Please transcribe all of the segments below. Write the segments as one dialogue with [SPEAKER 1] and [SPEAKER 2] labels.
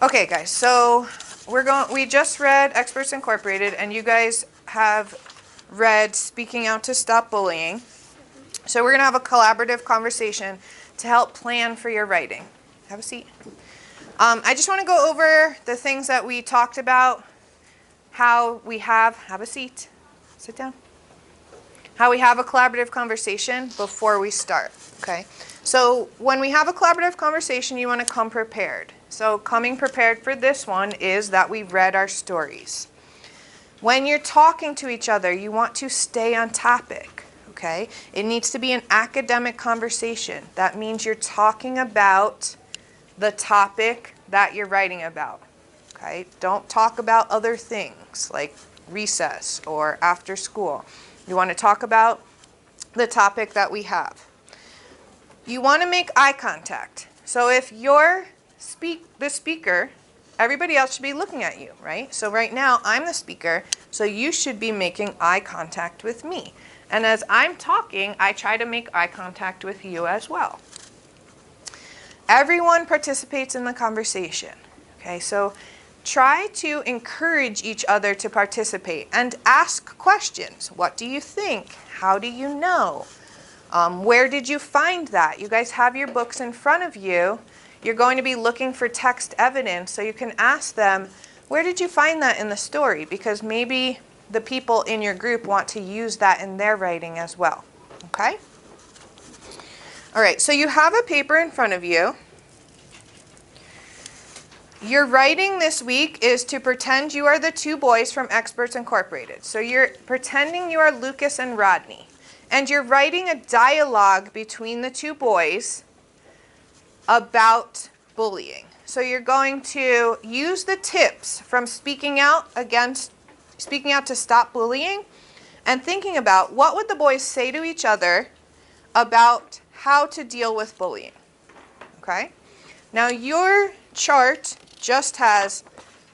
[SPEAKER 1] Okay, guys, so we just read Experts Incorporated, and you guys have read Speaking Out to Stop Bullying. So we're going to have a collaborative conversation to help plan for your writing. Have a seat. I just want to go over the things that we talked about, have a seat, sit down, how we have a collaborative conversation before we start, okay? So when we have a collaborative conversation, you want to come prepared. So coming prepared for this one is that we've read our stories. When you're talking to each other, you want to stay on topic, okay? It needs to be an academic conversation. That means you're talking about the topic that you're writing about, okay? Don't talk about other things like recess or after school. You want to talk about the topic that we have. You want to make eye contact. So if you're the speaker, everybody else should be looking at you, right? So right now, I'm the speaker, so you should be making eye contact with me. And as I'm talking, I try to make eye contact with you as well. Everyone participates in the conversation, okay? So try to encourage each other to participate and ask questions. What do you think? How do you know? Where did you find that? You guys have your books in front of you. You're going to be looking for text evidence, so you can ask them, where did you find that in the story? Because maybe the people in your group want to use that in their writing as well, okay? All right, so you have a paper in front of you. Your writing this week is to pretend you are the two boys from Experts Incorporated. So you're pretending you are Lucas and Rodney. And you're writing a dialogue between the two boys about bullying. So you're going to use the tips from speaking out to stop bullying and thinking about what would the boys say to each other about how to deal with bullying. Okay? Now your chart just has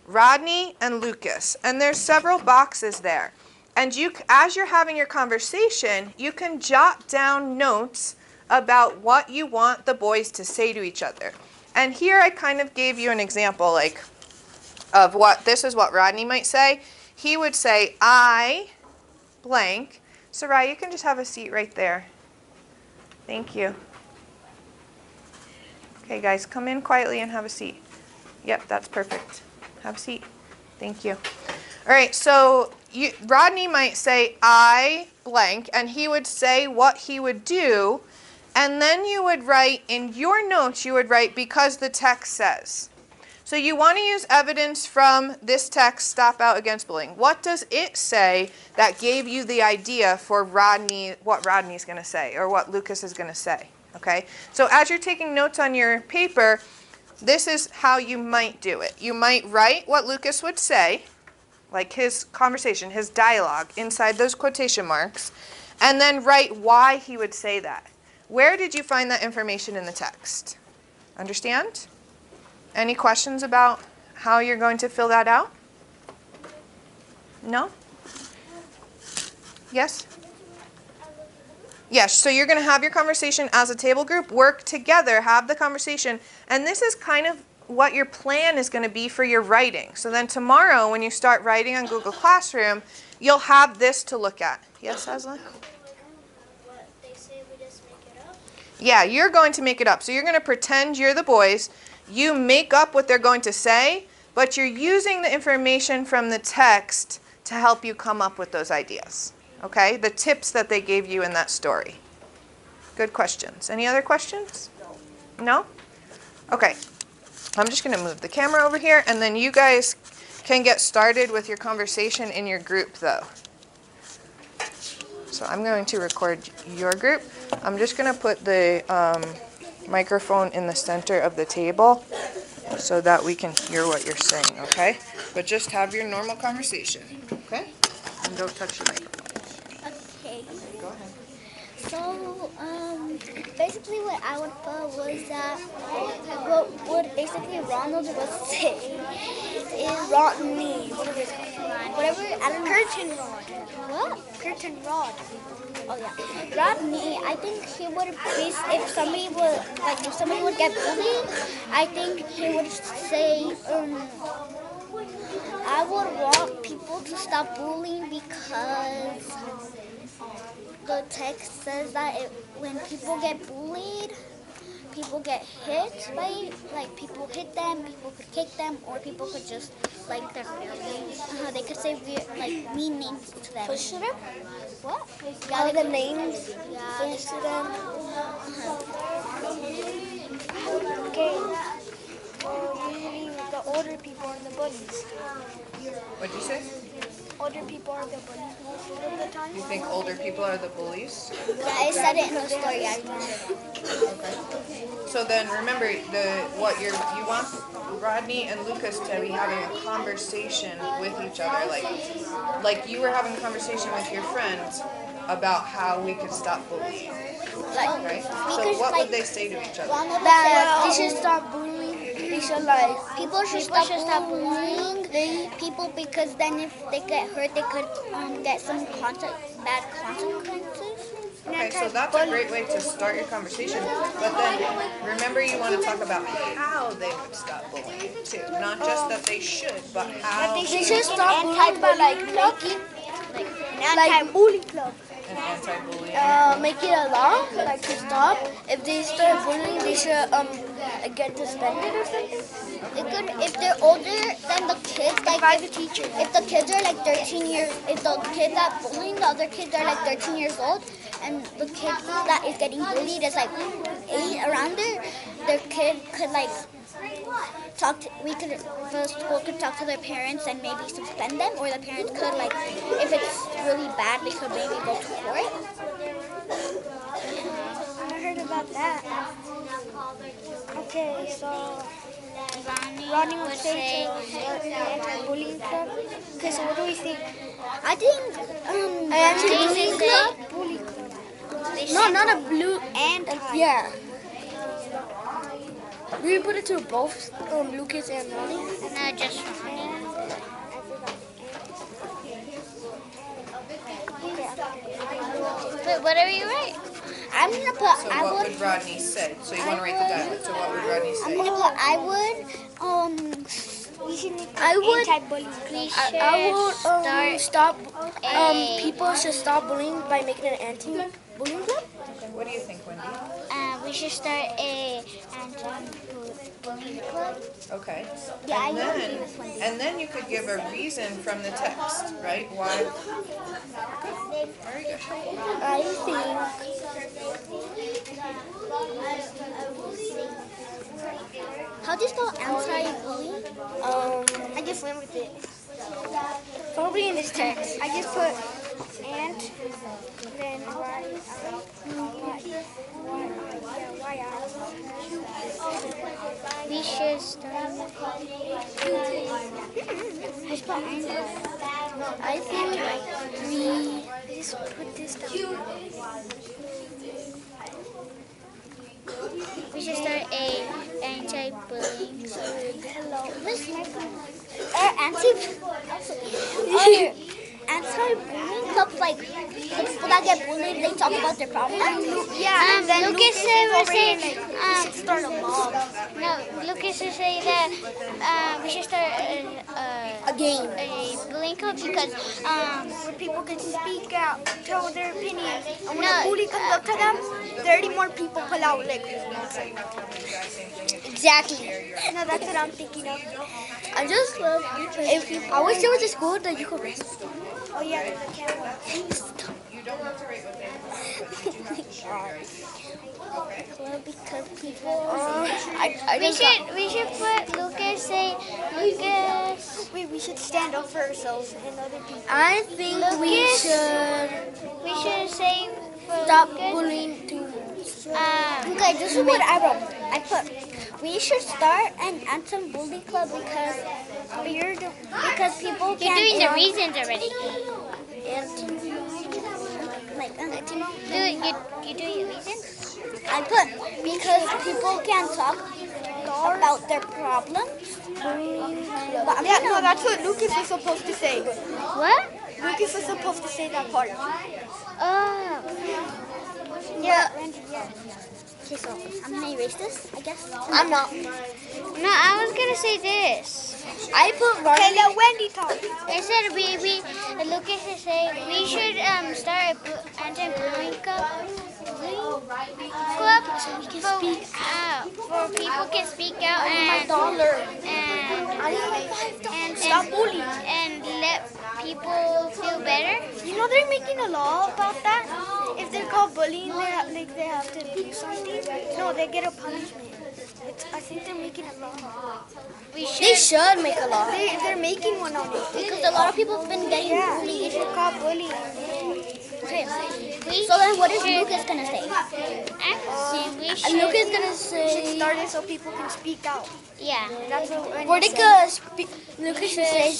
[SPEAKER 1] Rodney and Lucas, and there's several boxes there. And as you're having your conversation, you can jot down notes about what you want the boys to say to each other. And here I kind of gave you an example of this is what Rodney might say. He would say, I blank. Sarai, you can just have a seat right there. Thank you. Okay, guys, come in quietly and have a seat. Yep, that's perfect. Have a seat. Thank you. All right, so Rodney might say, I blank, and he would say what he would do, and then you would write, in your notes, you would write, because the text says. So you want to use evidence from this text, Stop Out Against Bullying. What does it say that gave you the idea for Rodney, what Rodney's going to say, or what Lucas is going to say, okay? So as you're taking notes on your paper, this is how you might do it. You might write what Lucas would say, like his conversation, his dialogue, inside those quotation marks, and then write why he would say that. Where did you find that information in the text? Understand? Any questions about how you're going to fill that out? No? Yes? Yes, so you're going to have your conversation as a table group, work together, have the conversation, and this is kind of what your plan is going to be for your writing. So then tomorrow when you start writing on Google Classroom, you'll have this to look at. Yes, Aslan?
[SPEAKER 2] What they say, we just make it up?
[SPEAKER 1] Yeah, you're going to make it up. So you're going to pretend you're the boys. You make up what they're going to say, but you're using the information from the text to help you come up with those ideas. Okay? The tips that they gave you in that story. Good questions. Any other questions? No? Okay. I'm just going to move the camera over here, and then you guys can get started with your conversation in your group, though. So I'm going to record your group. I'm just going to put the microphone in the center of the table so that we can hear what you're saying, okay? But just have your normal conversation, okay? And don't touch the microphone.
[SPEAKER 2] Okay.
[SPEAKER 1] Go ahead.
[SPEAKER 2] So, basically what I would put was that what would basically Ronald would say is Rodney. What is it? Whatever. I don't know. Curtain rod. What? Curtain rod. Oh yeah. Rodney. I think he would be if somebody would get bullied. I think he would say I would want people to stop bullying because the text says that when people get bullied, people get hit by, like, people hit them, people could kick them, or people could just, like, they could say weird, like, mean names to them. Push them? What? Yeah,
[SPEAKER 3] All the names
[SPEAKER 2] yeah,
[SPEAKER 3] push to them. Okay. Usually the older people are the bullies.
[SPEAKER 1] What'd you say?
[SPEAKER 3] Older people are the bullies most of the time.
[SPEAKER 1] You think older people are the bullies?
[SPEAKER 2] yeah, I said it in the story. I remember.
[SPEAKER 1] Okay. So then remember you want Rodney and Lucas to be having a conversation with each other, like you were having a conversation with your friends about how we could stop bullying. Right? So what would they say to each other?
[SPEAKER 3] That they should stop bullying. They should
[SPEAKER 2] People should stop bullying people because then if they get hurt, they could get some bad consequences.
[SPEAKER 1] Okay, so that's a great way to start your conversation. But then remember you want to talk about how they would stop bullying too. Not just that they should, but how
[SPEAKER 3] They should stop bullying by making anti-bully club.
[SPEAKER 1] an anti-bullying.
[SPEAKER 3] Make it a law, like to stop. If they start bullying, they should get suspended or something.
[SPEAKER 2] It could, if they're older than the kids, like
[SPEAKER 3] By the teacher.
[SPEAKER 2] if the kids are like 13 years, if the kid that bullying the other kids are like 13 years old, and the kid that is getting bullied is like 8 around there, their kid could like the school could talk to their parents and maybe suspend them, or the parents could, like, if it's really bad, they could maybe go to court.
[SPEAKER 3] I heard about that. Okay, so Rodney would say to start an anti-bullying club. Okay, so what do we think?
[SPEAKER 2] I think
[SPEAKER 3] Anti-bullying club? Bully club. No, not a blue and yeah. We put it to both Lucas and Ronnie.
[SPEAKER 2] No, just Ronnie. But whatever you write. I'm gonna put.
[SPEAKER 1] So what would Rodney say? So you want to write the dialogue. So what would Rodney
[SPEAKER 2] I'm
[SPEAKER 1] say?
[SPEAKER 2] gonna put.
[SPEAKER 3] We should make
[SPEAKER 2] I would.
[SPEAKER 3] anti-bullying. I would stop. People should stop bullying by making an anti-bullying club.
[SPEAKER 1] Okay, what do you think, Wendy?
[SPEAKER 2] We should start a anti-bullying club.
[SPEAKER 1] Okay.
[SPEAKER 2] Yeah,
[SPEAKER 1] and
[SPEAKER 2] I
[SPEAKER 1] then,
[SPEAKER 2] agree with Wendy.
[SPEAKER 1] and then you could give a reason from the text, right? Why? Very good.
[SPEAKER 3] I think
[SPEAKER 2] How do you spell anti-bullying?
[SPEAKER 3] I just went with it. Probably in this text. I just put ant, then
[SPEAKER 2] We should start.
[SPEAKER 3] I think we just put this down.
[SPEAKER 2] We should start a anti-bullying. Anti-bullying clubs, like people that get bullied, they talk about their problems.
[SPEAKER 3] Yeah, then
[SPEAKER 2] Lucas would say,
[SPEAKER 3] we should start a mob.
[SPEAKER 2] no, Lucas would say that we should start
[SPEAKER 3] A game.
[SPEAKER 2] a bullying club because
[SPEAKER 3] Where people can speak out, tell their opinions. And when
[SPEAKER 2] No,
[SPEAKER 3] a bully comes up to them, 30 more people pull out like
[SPEAKER 2] exactly.
[SPEAKER 3] No, that's what I'm thinking of. I just love. I wish there was a school that you could rest. Oh yeah, there's a camera.
[SPEAKER 1] You don't have to write what they want, but you have to share your idea. Okay.
[SPEAKER 2] Well, because people.
[SPEAKER 3] We
[SPEAKER 2] We should put Lucas say Lucas.
[SPEAKER 3] Wait, we should stand up for ourselves and other people.
[SPEAKER 4] I think we
[SPEAKER 2] Lucas.
[SPEAKER 4] should
[SPEAKER 2] We should say for
[SPEAKER 4] stop
[SPEAKER 2] Lucas.
[SPEAKER 4] bullying too.
[SPEAKER 2] Okay, this is what I wrote. I put we should start an anti-bullying club because people
[SPEAKER 5] You're doing the reasons already.
[SPEAKER 2] like
[SPEAKER 5] You're doing the reasons?
[SPEAKER 2] I I put because people can't talk about their problems.
[SPEAKER 3] Yeah, no, that's what Lucas was supposed to say.
[SPEAKER 2] What?
[SPEAKER 3] Lucas was supposed to say that part.
[SPEAKER 2] Oh. Yeah. Okay, so I'm gonna erase this, I guess.
[SPEAKER 3] I'm not.
[SPEAKER 2] No, I was gonna say this.
[SPEAKER 3] I put Ronnie. Let Wendy talk.
[SPEAKER 2] Instead of baby, Lucas is saying we should start a anti-bullying club so we can speak out. For people can speak out and
[SPEAKER 3] Stop bullying.
[SPEAKER 2] and let people feel better.
[SPEAKER 3] You know they're making a law about that. If they're called bullying, they have to do something. No, they get a punishment. I think they're making a law.
[SPEAKER 2] They should make a law
[SPEAKER 3] They're making one on it.
[SPEAKER 2] because a lot of people have been getting bullied.
[SPEAKER 3] If you're called bullying.
[SPEAKER 2] Okay. So then, what is Lucas gonna say?
[SPEAKER 3] Lucas gonna say we should start it so people can speak out.
[SPEAKER 2] Yeah.
[SPEAKER 3] That's what
[SPEAKER 2] Lucas should say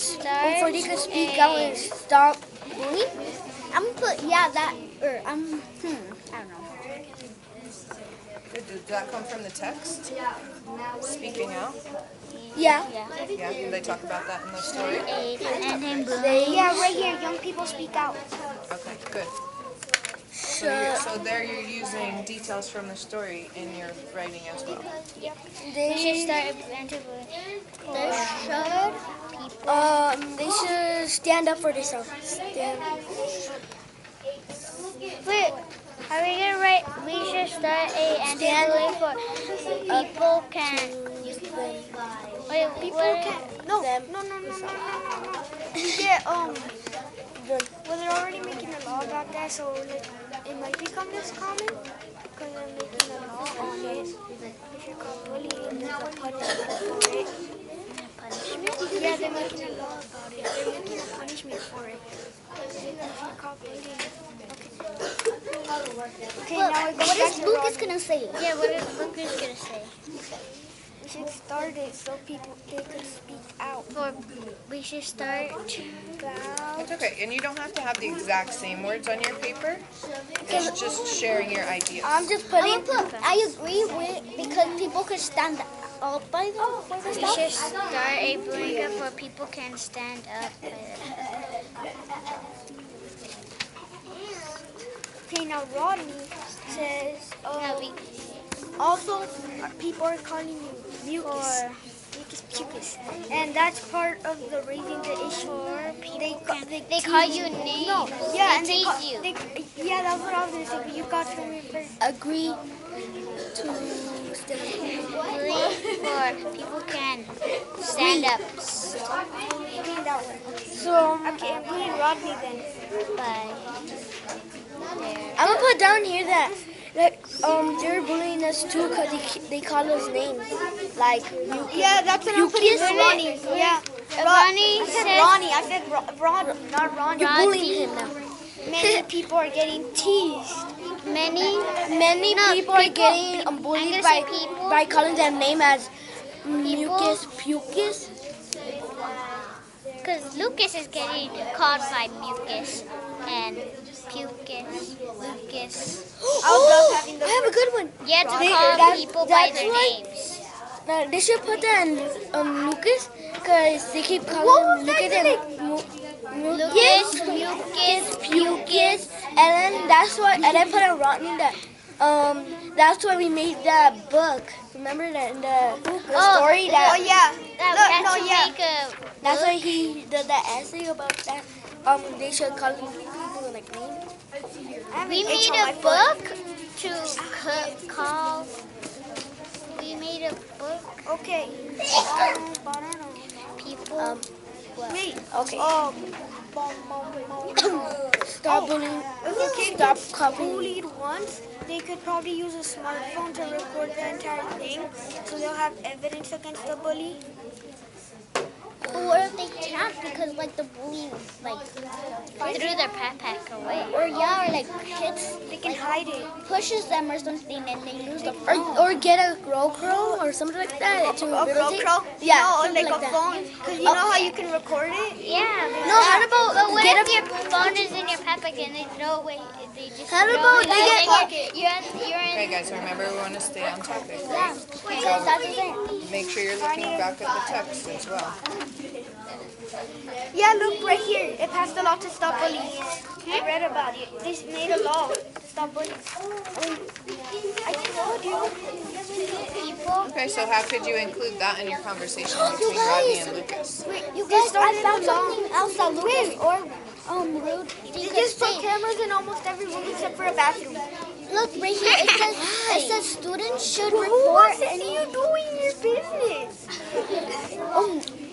[SPEAKER 2] for they can speak out and stop bullying. I'm gonna put that or I don't know.
[SPEAKER 1] Did that come from the text? Speaking out?
[SPEAKER 3] Yeah.
[SPEAKER 1] Yeah, did they talk about that in the story?
[SPEAKER 2] And then bullying.
[SPEAKER 3] Yeah, right here. Young people speak out.
[SPEAKER 1] Okay, good. So there you're using details from the story in your writing as well.
[SPEAKER 2] They should start anti-bullying.
[SPEAKER 3] They should stand up for themselves.
[SPEAKER 2] Wait, are we gonna write? We should start a anti-bullying for people can. Wait,
[SPEAKER 3] People can. No. Yeah. Well, they're already making a law about that, so like it might become this common because they're making a law on it. If you're called bullying, there's a punishment for it. Yeah, they're making a law about it. They're making a punishment for it. If you're called bullying. Okay, now we go
[SPEAKER 2] What
[SPEAKER 3] back
[SPEAKER 2] is
[SPEAKER 3] to
[SPEAKER 2] Lucas
[SPEAKER 3] Rodney.
[SPEAKER 2] gonna say? Yeah, what is Lucas gonna say?
[SPEAKER 3] We should start it so they could speak out.
[SPEAKER 2] Or we should start.
[SPEAKER 1] It's okay, and you don't have to have the exact same words on your paper. It's just sharing your ideas.
[SPEAKER 3] I'm just putting.
[SPEAKER 2] I agree with because people could stand up by them. We should start a bullying club where people can stand up by them.
[SPEAKER 3] Okay, now Rodney says. Also, people are calling you mucus. Mucus. And that's part of the raising the issue.
[SPEAKER 2] They call you names.
[SPEAKER 3] No, yeah, and
[SPEAKER 2] they
[SPEAKER 3] they,
[SPEAKER 2] tease you.
[SPEAKER 3] yeah, that's what I was gonna say. But you got to remember. Agree to stand
[SPEAKER 2] Bullying for people can stand up.
[SPEAKER 3] Okay, that one. So okay, I'm putting Rodney then.
[SPEAKER 2] Bye.
[SPEAKER 3] I'm gonna put down here that they're bullying us too because they call us names like mucus. Yeah, that's what I'm putting Ronnie. Yeah.
[SPEAKER 2] Ronnie
[SPEAKER 3] I said
[SPEAKER 2] says-
[SPEAKER 3] Ronnie. I said Ron, not Ronnie.
[SPEAKER 2] You're bullying
[SPEAKER 3] him now. Many people are getting teased.
[SPEAKER 2] Many
[SPEAKER 3] People are getting bullied
[SPEAKER 2] I'm gonna say people.
[SPEAKER 3] by calling them name as mucus, pucus.
[SPEAKER 2] Because Lucas is getting called by mucus and pucus, Lucas.
[SPEAKER 3] I have a good one.
[SPEAKER 2] You have to call people by their names.
[SPEAKER 3] They should put that in Lucas because they keep calling him Lucas and
[SPEAKER 2] Lucas, mucus,
[SPEAKER 3] pucus, and then that's why. And I put in Rodney that that's why we made that book. Remember that in the story that. Oh yeah. That's why he did that essay about that. They should call people like names.
[SPEAKER 2] We made a book to call. We made a book.
[SPEAKER 3] Okay.
[SPEAKER 2] People.
[SPEAKER 3] Wait. Okay. Stop bullying. Stop copying. Bullied once, they could probably use a smartphone to record the entire thing, so they'll have evidence against the bully.
[SPEAKER 2] what if they can't because like the bully like
[SPEAKER 4] Threw their backpack away.
[SPEAKER 2] or like hits
[SPEAKER 3] They can hide it.
[SPEAKER 2] pushes them or something and they lose the
[SPEAKER 5] Or get a GoPro or something like that to
[SPEAKER 3] A
[SPEAKER 5] videotape.
[SPEAKER 3] GoPro?
[SPEAKER 5] Yeah,
[SPEAKER 3] No,
[SPEAKER 5] something
[SPEAKER 3] like a
[SPEAKER 5] that.
[SPEAKER 3] phone. Because you know how you can record it?
[SPEAKER 4] Yeah.
[SPEAKER 5] No, how about
[SPEAKER 4] But what
[SPEAKER 5] get
[SPEAKER 4] if your phone is in your backpack and they throw away? They just
[SPEAKER 5] How
[SPEAKER 4] throw
[SPEAKER 5] about
[SPEAKER 4] it
[SPEAKER 5] they
[SPEAKER 4] away,
[SPEAKER 5] get-
[SPEAKER 4] then you're in.
[SPEAKER 1] Okay, guys, remember we want to stay on topic,
[SPEAKER 2] yeah
[SPEAKER 1] right?
[SPEAKER 2] because that's the thing.
[SPEAKER 1] Make sure you're looking back at the text as well.
[SPEAKER 3] Yeah, look right here. It passed a law to stop bullying. I read about it. They made a law to stop bullying. I told you.
[SPEAKER 4] People.
[SPEAKER 1] Okay, so how could you include that in your conversation between Rodney and Lucas?
[SPEAKER 2] You guys, I
[SPEAKER 3] started
[SPEAKER 2] found
[SPEAKER 3] a law.
[SPEAKER 2] something else that Lucas or Rude
[SPEAKER 3] They
[SPEAKER 2] could
[SPEAKER 3] just put
[SPEAKER 2] say.
[SPEAKER 3] cameras in almost every room except for a bathroom.
[SPEAKER 2] Look right here. It says students should
[SPEAKER 3] Who
[SPEAKER 2] report
[SPEAKER 3] wants to
[SPEAKER 2] any.
[SPEAKER 3] see you doing your business?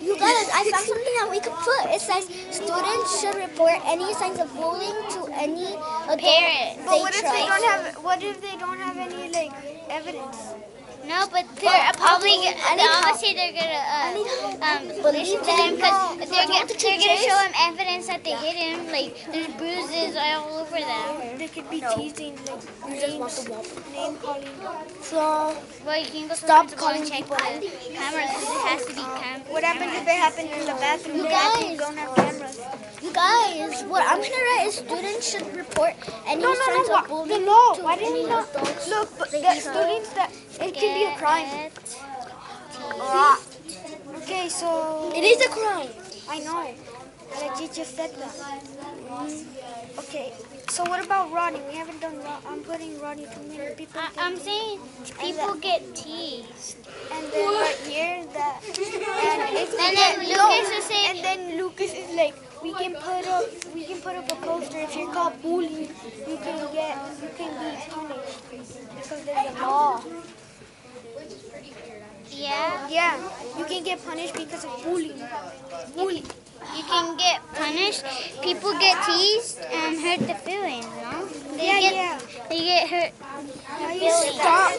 [SPEAKER 2] You guys, I found something that we could put. It says students should report any signs of bullying to any adult
[SPEAKER 4] Parent.
[SPEAKER 3] But what if they
[SPEAKER 2] trust.
[SPEAKER 3] don't have? What if they don't have any like evidence?
[SPEAKER 4] No, but they're probably obviously they're gonna listen to them because they're gonna show him evidence that they hit him. Like there's bruises all over them.
[SPEAKER 3] They could be teasing, like name calling.
[SPEAKER 5] So
[SPEAKER 4] Well, you can go to
[SPEAKER 5] Stop
[SPEAKER 4] the principal
[SPEAKER 5] calling
[SPEAKER 4] and check
[SPEAKER 5] people.
[SPEAKER 4] the cameras because it has to be
[SPEAKER 3] What happens if it happens in the bathroom?
[SPEAKER 2] You
[SPEAKER 3] The bathroom
[SPEAKER 2] guys.
[SPEAKER 3] don't have cameras.
[SPEAKER 2] You guys, what I'm gonna write is students should report any
[SPEAKER 3] No,
[SPEAKER 2] signs of
[SPEAKER 3] the
[SPEAKER 2] bullying
[SPEAKER 3] law.
[SPEAKER 2] to
[SPEAKER 3] Why didn't
[SPEAKER 2] any
[SPEAKER 3] you know?
[SPEAKER 2] adults.
[SPEAKER 3] Look, but the students that it can be a crime. Okay, so
[SPEAKER 5] it is a crime.
[SPEAKER 3] I know. Like you just said that. Okay, so what about Ronnie? We haven't done. I'm putting Ronnie too many people.
[SPEAKER 4] I'm saying people get teased.
[SPEAKER 3] And then right here that. And if we
[SPEAKER 4] And
[SPEAKER 3] get-
[SPEAKER 4] then Lucas is saying,
[SPEAKER 3] And then Lucas is like, we can put up a poster. If you're caught bullying, you can be punished because there's a law.
[SPEAKER 4] yeah,
[SPEAKER 3] Yeah, you can get punished because of bullying.
[SPEAKER 4] you can get punished. People get teased and hurt the feelings, no? They get hurt. Feelings.
[SPEAKER 5] Stop.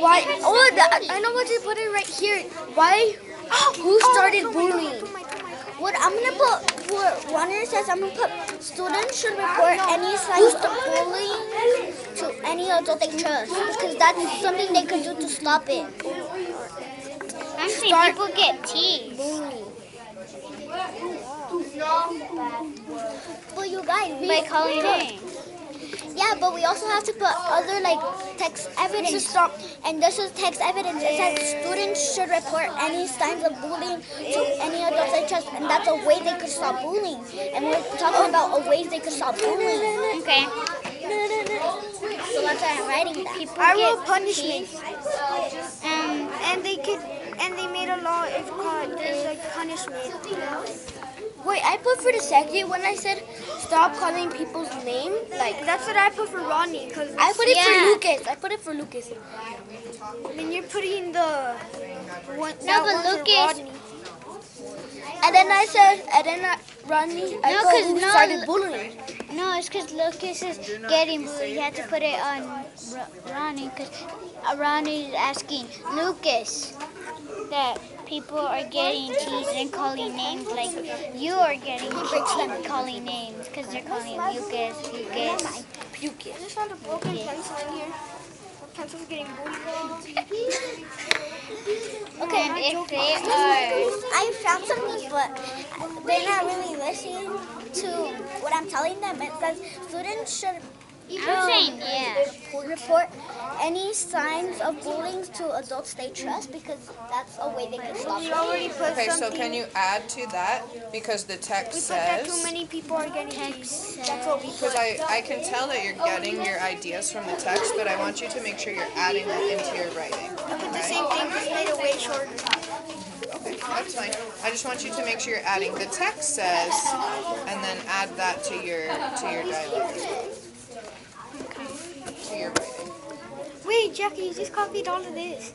[SPEAKER 5] Why? Oh, I know what to put it right here. Why? Who started bullying?
[SPEAKER 2] What I'm gonna put, what Ronnie says, I'm gonna put students should report any signs of bullying to any adult they trust because that's something they can do to stop it.
[SPEAKER 4] I'm saying people get teased.
[SPEAKER 2] But you guys,
[SPEAKER 4] By calling names.
[SPEAKER 2] yeah, but we also have to put other like text evidence. And this is text evidence. It says students should report any signs of bullying to any adults they trust, and that's a way they could stop bullying. And we're talking about a ways they could stop bullying.
[SPEAKER 4] Okay.
[SPEAKER 2] So that's why I'm writing that.
[SPEAKER 4] People
[SPEAKER 3] I
[SPEAKER 4] get
[SPEAKER 3] wrote punishment,
[SPEAKER 4] teased.
[SPEAKER 3] and they made a law. It's called there's like punishment.
[SPEAKER 5] Wait, I put for the second when I said stop calling people's name. Like
[SPEAKER 3] That's what I put for Ronnie, cause
[SPEAKER 5] I put it
[SPEAKER 4] Yeah.
[SPEAKER 5] for Lucas. I put it for Lucas.
[SPEAKER 3] then you're putting the one.
[SPEAKER 4] No,
[SPEAKER 3] that
[SPEAKER 4] but
[SPEAKER 3] one for
[SPEAKER 4] Lucas-
[SPEAKER 3] Rodney.
[SPEAKER 5] And then I said, Ronnie, I
[SPEAKER 4] No,
[SPEAKER 5] put
[SPEAKER 4] 'cause
[SPEAKER 5] who
[SPEAKER 4] no,
[SPEAKER 5] started bullying.
[SPEAKER 4] No, it's because Lucas is getting bullied. You have to put it on Ronnie because Ronnie is asking Lucas that people are getting teased and calling names like you are getting teased and calling names because they're calling Lucas.
[SPEAKER 3] I just found a broken pencil in here. The pencil's getting bullied.
[SPEAKER 4] Okay, and if they are,
[SPEAKER 2] I found something, but they're not really listening to what I'm telling them. It says students should
[SPEAKER 4] I'm saying yeah.
[SPEAKER 2] report any signs of bullying to adults they trust because that's a way they can stop
[SPEAKER 3] We
[SPEAKER 2] it.
[SPEAKER 3] already put
[SPEAKER 1] Okay, so
[SPEAKER 3] something.
[SPEAKER 1] can you add to that? Because the text
[SPEAKER 3] We put that too
[SPEAKER 1] says,
[SPEAKER 3] many people are getting teased. That's what we put.
[SPEAKER 1] because I can tell that you're getting your ideas from the text, but I want you to make sure you're adding them into your writing.
[SPEAKER 3] I put the
[SPEAKER 1] Right?
[SPEAKER 3] same thing, just made it way shorter.
[SPEAKER 1] Okay, that's fine. I just want you to make sure you're adding the text says, and then add that to your dialogue as well. To your writing.
[SPEAKER 3] Wait, Jackie, you just copied all of this.